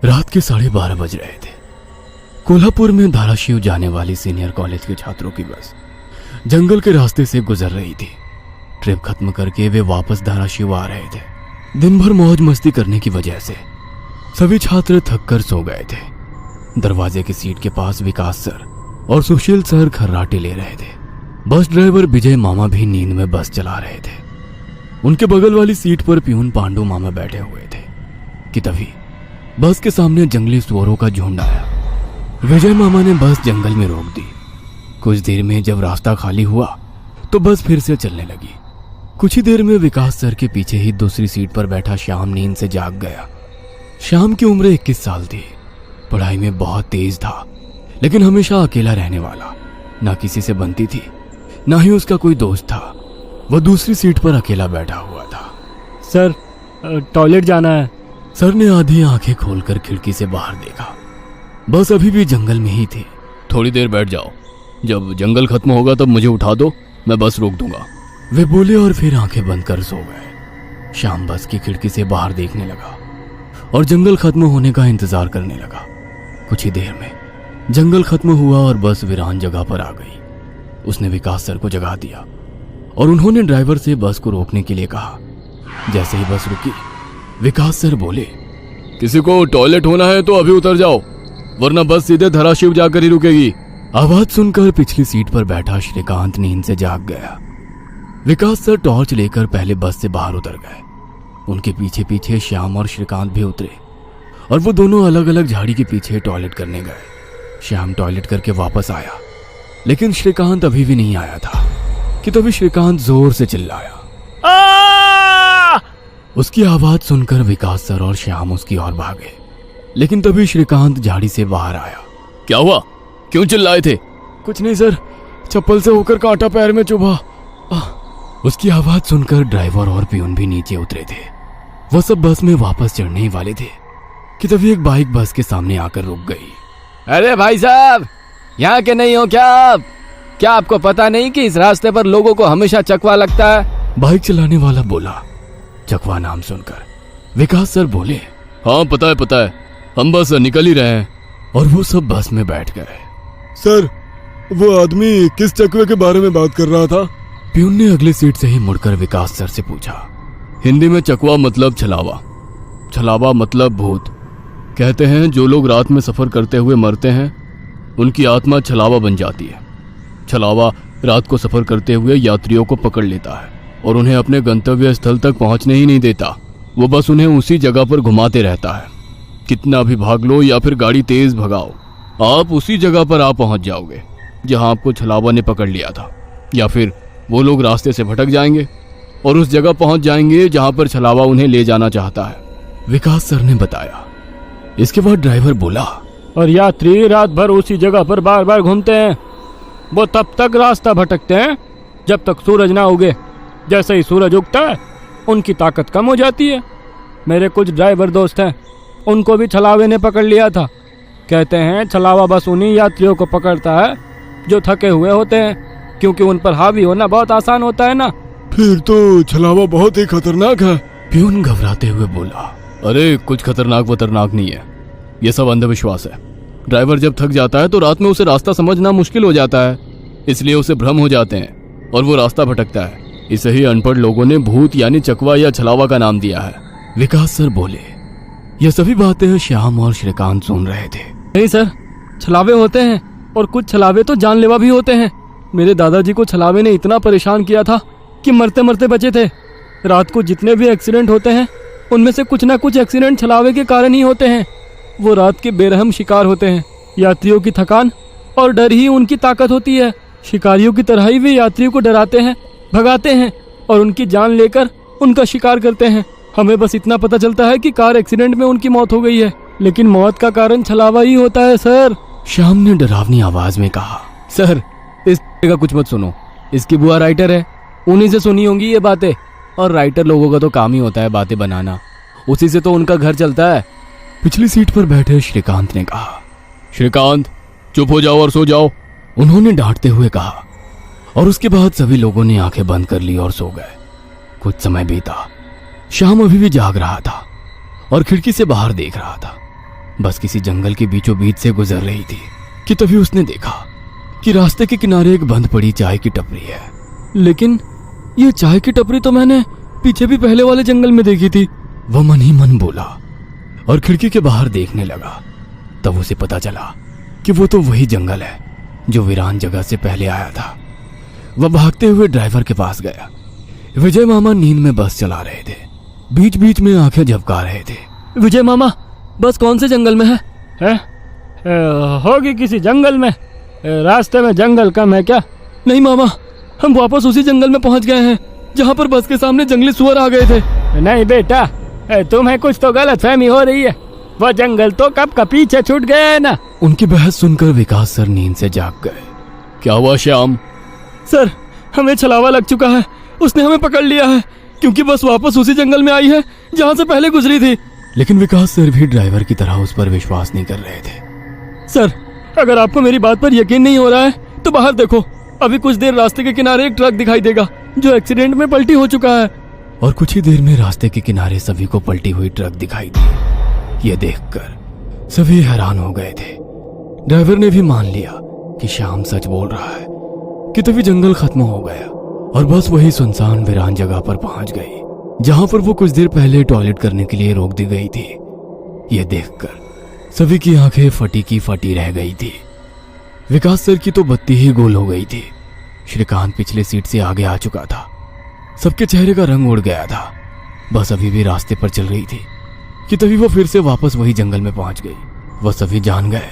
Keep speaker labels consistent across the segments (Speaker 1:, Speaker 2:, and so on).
Speaker 1: रात के 12:30 बज रहे थे। कोल्हापुर में धाराशिव जाने वाली सीनियर कॉलेज के छात्रों की बस जंगल के रास्ते से गुजर रही थी। ट्रिप खत्म करके वे वापस धाराशिव आ रहे थे। दिन भर मौज मस्ती करने की वजह से सभी छात्र थक कर सो गए थे। दरवाजे की सीट के पास विकास सर और सुशील सर खर्राटे ले रहे थे। बस ड्राइवर विजय मामा भी नींद में बस चला रहे थे। उनके बगल वाली सीट पर प्यून पांडु मामा बैठे हुए थे कि तभी बस के सामने जंगली सुअरों का झुंड आया। विजय मामा ने बस जंगल में रोक दी। कुछ देर में जब रास्ता खाली हुआ तो बस फिर से चलने लगी। कुछ ही देर में विकास सर के पीछे ही दूसरी सीट पर बैठा श्याम नींद से जाग गया। श्याम की उम्र 21 साल थी। पढ़ाई में बहुत तेज था, लेकिन हमेशा अकेला रहने वाला। ना किसी से बनती थी, ना ही उसका कोई दोस्त था। वह दूसरी सीट पर अकेला बैठा हुआ था।
Speaker 2: सर, टॉयलेट जाना है।
Speaker 1: सर ने आधी आंखें खोलकर खिड़की से बाहर देखा। बस अभी भी जंगल में ही थी। थोड़ी देर बैठ जाओ, जब जंगल खत्म होगा तब मुझे उठा दो, मैं बस रोक दूंगा। वे बोले और फिर आंखें बंद कर सो गए। श्याम बस की खिड़की से बाहर देखने लगा और जंगल खत्म होने का इंतजार करने लगा। कुछ ही देर में जंगल खत्म हुआ और बस वीरान जगह पर आ गई। उसने विकास सर को जगा दिया और उन्होंने ड्राइवर से बस को रोकने के लिए कहा। जैसे ही बस रुकी, विकास सर बोले, किसी को टॉयलेट होना है तो अभी उतर जाओ, वरना बस सीधे धाराशिव जाकर ही रुकेगी। आवाज सुनकर पिछली सीट पर बैठा श्रीकांत नींद से जाग गया। विकास सर टॉर्च लेकर पहले बस से बाहर उतर गए। उनके पीछे पीछे श्याम और श्रीकांत भी उतरे और वो दोनों अलग अलग झाड़ी के पीछे टॉयलेट करने गए। श्याम टॉयलेट करके वापस आया, लेकिन श्रीकांत अभी भी नहीं आया था कि तभी श्रीकांत जोर से चिल्लाया। उसकी आवाज सुनकर विकास सर और श्याम उसकी ओर भागे, लेकिन तभी श्रीकांत झाड़ी से बाहर आया। क्या हुआ, क्यों चिल्लाए थे? कुछ नहीं सर, चप्पल से होकर कांटा पैर में चुभा। उसकी आवाज सुनकर ड्राइवर और पियून भी नीचे उतरे थे। वो सब बस में वापस चढ़ने ही वाले थे कि तभी एक बाइक बस के सामने आकर रुक गई।
Speaker 3: अरे भाई साहब, यहाँ के नहीं हो क्या आप? क्या आपको पता नहीं कि इस रास्ते पर लोगों को हमेशा चकवा लगता है?
Speaker 1: बाइक चलाने वाला बोला। चकवा नाम सुनकर विकास सर बोले, हाँ पता है, हम बस निकल ही रहे हैं। और वो सब बस में बैठ गए।
Speaker 4: सर, वो आदमी किस चकवे के बारे में बात कर रहा था?
Speaker 1: प्यून ने अगली सीट से ही मुड़कर विकास सर से पूछा। हिंदी में चकवा मतलब छलावा, छलावा मतलब भूत। कहते हैं जो लोग रात में सफर करते हुए मरते हैं उनकी आत्मा छलावा बन जाती है। छलावा रात को सफर करते हुए यात्रियों को पकड़ लेता है और उन्हें अपने गंतव्य स्थल तक पहुंचने ही नहीं देता। वो बस उन्हें उसी जगह पर घुमाते रहता है। कितना भी भाग लो या फिर गाड़ी तेज भगाओ, आप उसी जगह पर आ पहुंच जाओगे जहां आपको छलावा ने पकड़ लिया था। या फिर वो लोग रास्ते से भटक जाएंगे और उस जगह पहुंच जाएंगे जहां पर छलावा उन्हें ले जाना चाहता है, विकास सर ने बताया। इसके बाद ड्राइवर बोला,
Speaker 2: और यात्री रात भर उसी जगह पर बार बार घूमते हैं। वो तब तक रास्ता भटकते हैं जब तक सूरज ना उगे। जैसे ही सूरज उगता है उनकी ताकत कम हो जाती है। मेरे कुछ ड्राइवर दोस्त हैं, उनको भी छलावे ने पकड़ लिया था। कहते हैं छलावा बस उन्हीं यात्रियों को पकड़ता है जो थके हुए होते हैं, क्योंकि उन पर हावी होना बहुत आसान होता है ना।
Speaker 4: फिर तो छलावा बहुत ही खतरनाक है।
Speaker 1: प्यून घबराते हुए बोला, अरे कुछ खतरनाक वतरनाक नहीं है, ये सब अंधविश्वास है। ड्राइवर जब थक जाता है तो रात में उसे रास्ता समझना मुश्किल हो जाता है, इसलिए उसे भ्रम हो जाते हैं और वो रास्ता भटकता है। इसे ही अनपढ़ लोगों ने भूत यानी चकवा या छलावा का नाम दिया है, विकास सर बोले। यह सभी बातें श्याम और श्रीकांत सुन रहे थे।
Speaker 2: नहीं सर, छलावे होते हैं और कुछ छलावे तो जानलेवा भी होते हैं। मेरे दादाजी को छलावे ने इतना परेशान किया था कि मरते मरते बचे थे। रात को जितने भी एक्सीडेंट होते हैं उनमें से कुछ ना कुछ एक्सीडेंट छलावे के कारण ही होते हैं। वो रात के बेरहम शिकार होते हैं। यात्रियों की थकान और डर ही उनकी ताकत होती है। शिकारियों की तरह ही वे यात्रियों को डराते हैं, भगाते हैं और उनकी जान लेकर उनका शिकार करते हैं। हमें बस इतना पता चलता है कि कार एक्सीडेंट में उनकी मौत हो गई है, लेकिन मौत का कारण छलावा ही होता है सर।
Speaker 1: श्याम ने डरावनी आवाज में कहा।
Speaker 3: सर, इस का कुछ मत सुनो, इसकी बुआ राइटर है, उन्हीं से सुनी होंगी ये बातें। और राइटर लोगों का तो काम ही होता है बातें बनाना, उसी से तो उनका घर चलता है।
Speaker 1: पिछली सीट पर बैठे श्रीकांत ने कहा। श्रीकांत, चुप हो जाओ और सो जाओ, उन्होंने डांटते हुए कहा। और उसके बाद सभी लोगों ने आंखें बंद कर ली और सो गए। कुछ समय बीता। श्याम अभी भी जाग रहा था और खिड़की से बाहर देख रहा था।
Speaker 3: बस किसी जंगल के बीचों बीच से गुजर रही थी कि तभी उसने देखा कि रास्ते के किनारे एक बंद पड़ी चाय की टपरी है।
Speaker 2: लेकिन ये चाय की टपरी तो मैंने पीछे भी पहले वाले जंगल में देखी थी।
Speaker 3: वह मन ही मन बोला और खिड़की के बाहर देखने लगा। तब उसे पता चला कि वो तो वही जंगल है जो वीरान जगह से पहले आया था। वह भागते हुए ड्राइवर के पास गया। विजय मामा नींद में बस चला रहे थे, बीच बीच में आंखें झपका रहे थे।
Speaker 2: विजय मामा, बस कौन से जंगल में है? होगी किसी जंगल में। रास्ते में जंगल कम है क्या? नहीं मामा, हम वापस उसी जंगल में पहुंच गए हैं जहां पर बस के सामने जंगली सुअर आ गए थे। नहीं बेटा, तुम्हें कुछ तो गलतफहमी हो रही है। वो जंगल तो कब का पीछे छूट गया है ना।
Speaker 3: उनकी बहस सुनकर विकास सर नींद से जाग गए।
Speaker 1: क्या हुआ श्याम?
Speaker 2: सर, हमें छलावा लग चुका है। उसने हमें पकड़ लिया है क्योंकि बस वापस उसी जंगल में आई है जहां से पहले गुजरी थी।
Speaker 3: लेकिन विकास सर भी ड्राइवर की तरह उस पर विश्वास नहीं कर रहे थे।
Speaker 2: सर, अगर आपको मेरी बात पर यकीन नहीं हो रहा है तो बाहर देखो। अभी कुछ देर रास्ते के किनारे एक ट्रक दिखाई देगा जो एक्सीडेंट में पलटी हो चुका है।
Speaker 3: और कुछ ही देर में रास्ते के किनारे सभी को पलटी हुई ट्रक दिखाई दी। ये देखकर सभी हैरान हो गए थे। ड्राइवर ने भी मान लिया कि श्याम सच बोल रहा है कि तभी जंगल खत्म हो गया और बस वही सुनसान वीरान जगह पर पहुंच गई जहां पर वो कुछ देर पहले टॉयलेट करने के लिए रोक दी गई थी। ये देखकर सभी की आंखें फटी की फटी रह गई थी। विकास सर की तो बत्ती ही गोल हो गई थी। श्रीकांत पिछले सीट से आगे आ चुका था। सबके चेहरे का रंग उड़ गया था। बस अभी भी रास्ते पर चल रही थी कि तभी वो फिर से वापस वही जंगल में पहुंच गई। वह सभी जान गए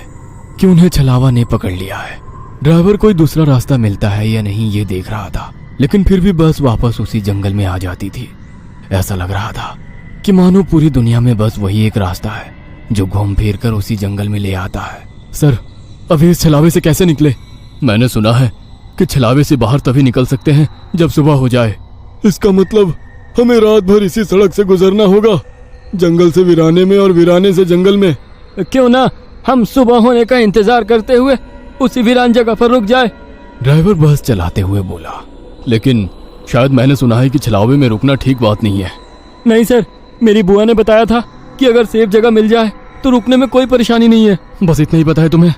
Speaker 3: कि उन्हें छलावा ने पकड़ लिया है। ड्राइवर कोई दूसरा रास्ता मिलता है या नहीं ये देख रहा था, लेकिन फिर भी बस वापस उसी जंगल में आ जाती थी। ऐसा लग रहा था कि मानो पूरी दुनिया में बस वही एक रास्ता है जो घूम फिर कर उसी जंगल में ले आता है।
Speaker 2: सर, अभी इस छलावे से कैसे निकले?
Speaker 1: मैंने सुना है कि छलावे से बाहर तभी निकल सकते हैं जब सुबह हो जाए।
Speaker 4: इसका मतलब हमें रात भर इसी सड़क से गुजरना होगा, जंगल से वीराने में और वीराने से जंगल में।
Speaker 2: क्यों ना हम सुबह होने का इंतजार करते हुए उसी वीरान जगह पर रुक जाए।
Speaker 3: ड्राइवर बस चलाते हुए बोला।
Speaker 1: लेकिन शायद मैंने सुना है कि छलावे में रुकना ठीक बात नहीं है।
Speaker 2: नहीं सर, मेरी बुआ ने बताया था कि अगर सेफ जगह मिल जाए तो रुकने में कोई परेशानी नहीं है।
Speaker 1: बस इतना ही पता है तुम्हें?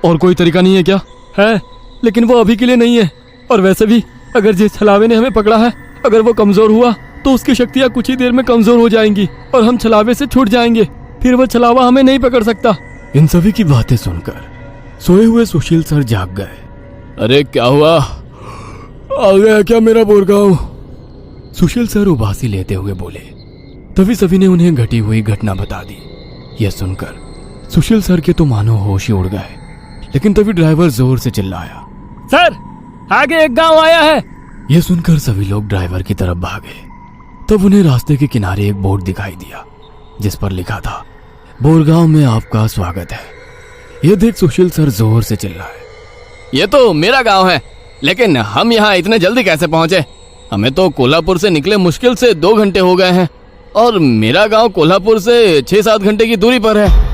Speaker 1: और कोई तरीका नहीं है क्या?
Speaker 2: है, लेकिन वो अभी के लिए नहीं है। और वैसे भी अगर जिस छलावे ने हमें पकड़ा है, अगर वो कमजोर हुआ तो उसकी शक्तियाँ कुछ ही देर में कमजोर हो जाएंगी और हम छलावे से छूट जाएंगे। फिर वो छलावा हमें नहीं पकड़ सकता।
Speaker 3: इन सभी की बातें सुनकर सोए हुए सुशील सर जाग गए।
Speaker 1: अरे क्या हुआ?
Speaker 4: आ गया क्या मेरा बोरगांव?
Speaker 3: सुशील सर उबासी लेते हुए बोले। तभी सभी ने उन्हें घटी हुई घटना बता दी। यह सुनकर सुशील सर के तो मानो होश ही उड़ गए। लेकिन तभी ड्राइवर जोर से चिल्लाया,
Speaker 2: सर, आगे एक गांव आया है।
Speaker 3: यह सुनकर सभी लोग ड्राइवर की तरफ भागे। तब उन्हें रास्ते के किनारे एक बोर्ड दिखाई दिया जिस पर लिखा था, बोरगांव में आपका स्वागत है। यह देख सुशील सर जोर से चिल्लाए,
Speaker 1: ये तो मेरा गांव है, लेकिन हम यहाँ इतने जल्दी कैसे पहुंचे? हमें तो कोल्हापुर से निकले मुश्किल से 2 घंटे हो गए हैं और मेरा गांव कोल्हापुर से 6-7 घंटे की दूरी पर है।